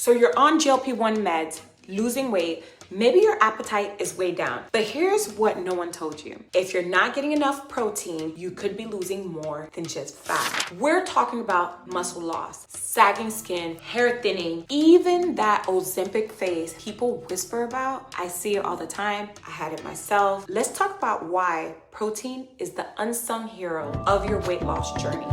So you're on GLP-1 meds, losing weight, maybe your appetite is way down. But here's what no one told you. If you're not getting enough protein, you could be losing more than just fat. We're talking about muscle loss, sagging skin, hair thinning, even that Ozempic face people whisper about. I see it all the time. I had it myself. Let's talk about why protein is the unsung hero of your weight loss journey.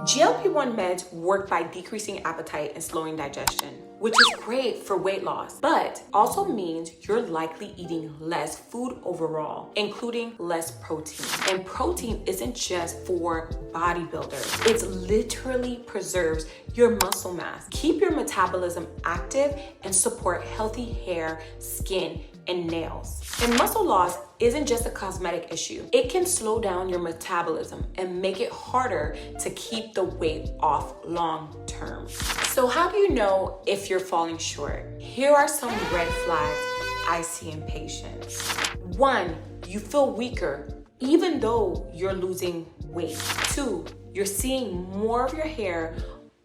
GLP-1 meds work by decreasing appetite and slowing digestion, which is great for weight loss, but also means you're likely eating less food overall, including less protein. And protein isn't just for bodybuilders. It literally preserves your muscle mass, keep your metabolism active, and support healthy hair, skin, and nails. And muscle loss isn't just a cosmetic issue. It can slow down your metabolism and make it harder to keep the weight off long term. So how do you know if you're falling short? Here are some red flags I see in patients. 1, you feel weaker even though you're losing weight. 2, you're seeing more of your hair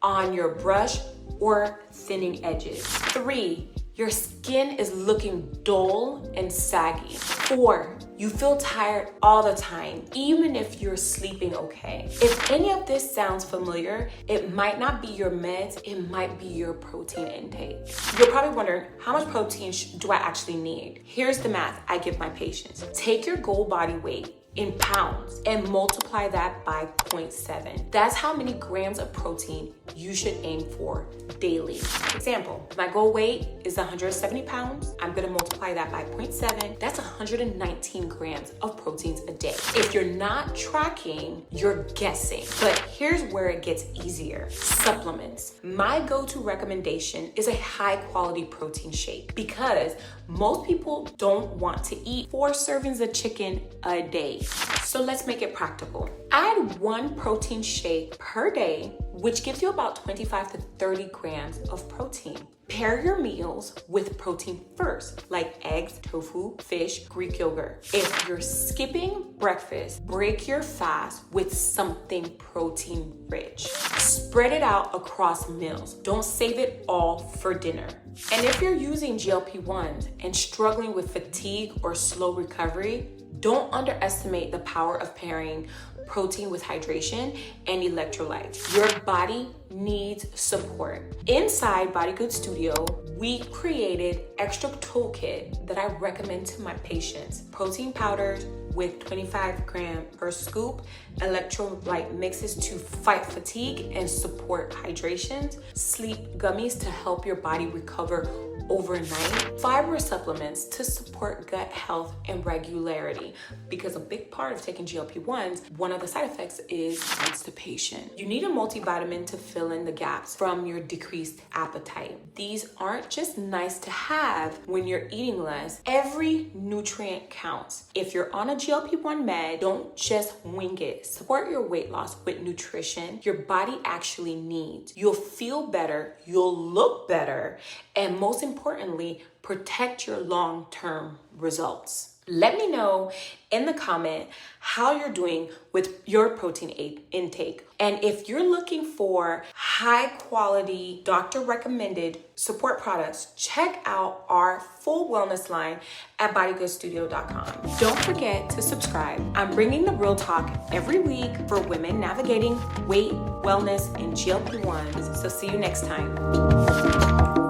on your brush or thinning edges. 3, your skin is looking dull and saggy. 4, you feel tired all the time, even if you're sleeping okay. If any of this sounds familiar, it might not be your meds, it might be your protein intake. You're probably wondering, how much protein do I actually need? Here's the math I give my patients. Take your goal body weight in pounds and multiply that by 0.7. That's how many grams of protein you should aim for daily. Example, my goal weight is 170 pounds. I'm gonna multiply that by 0.7. That's 119 grams of proteins a day. If you're not tracking, you're guessing. But here's where it gets easier. Supplements. My go-to recommendation is a high quality protein shake because most people don't want to eat 4 servings of chicken a day. So let's make it practical. Add 1 protein shake per day, which gives you about 25 to 30 grams of protein. Pair your meals with protein first, like eggs, tofu, fish, Greek yogurt. If you're skipping breakfast, break your fast with something protein rich. Spread it out across meals. Don't save it all for dinner. And if you're using GLP-1s and struggling with fatigue or slow recovery, don't underestimate the power of pairing protein with hydration and electrolytes. Your body needs support. Inside Body Good Studio, we created extra toolkit that I recommend to my patients. Protein powders with 25 grams per scoop, electrolyte mixes to fight fatigue and support hydration, sleep gummies to help your body recover overnight, fiber supplements to support gut health and regularity, because a big part of taking GLP-1s, one of the side effects is constipation. You need a multivitamin to fill in the gaps from your decreased appetite. These aren't just nice to have when you're eating less. Every nutrient counts. If you're on a GLP-1 med, don't just wing it. Support your weight loss with nutrition your body actually needs. You'll feel better, you'll look better, and most importantly, protect your long-term results. Let me know in the comment how you're doing with your protein intake. And if you're looking for high quality, doctor recommended support products, check out our full wellness line at bodygoodstudio.com. Don't forget to subscribe. I'm bringing the real talk every week for women navigating weight, wellness, and GLP-1s. So see you next time.